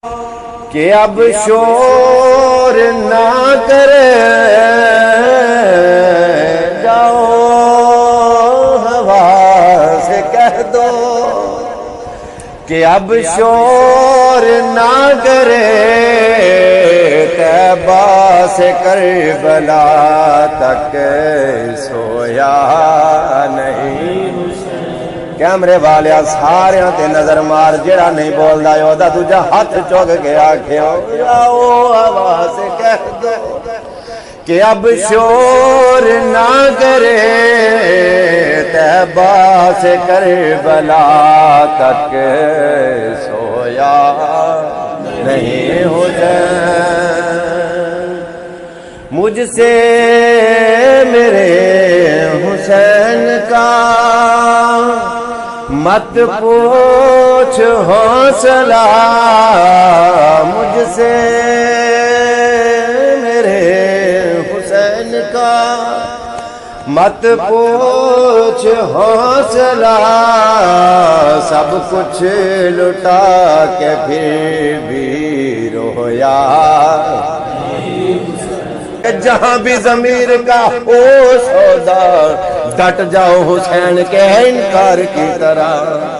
کہ اب شور نہ کرے جاؤ ہوا سے کہہ دو کہ اب شور نہ کرے طیبہ سے کربلا تک سویا نہیں کیمرے والے سارے تے نظر مار جڑا نہیں بولدا اودا دوجا ہاتھ چوک کے آکھیو آؤ ہوا سے کہہ دو کہ اب شور نہ کرے طیبہ سے کربلا تک سویا نہیں حسین مجھ سے میرے حسین کا مت پوچھ حوصلہ مجھ سے میرے حسین کا مت پوچھ حوصلہ سب کچھ لٹا کے پھر بھی رویا جہاں بھی ضمیر کا ہو سودا ڈٹ جاؤ حسین کے انکار کی طرح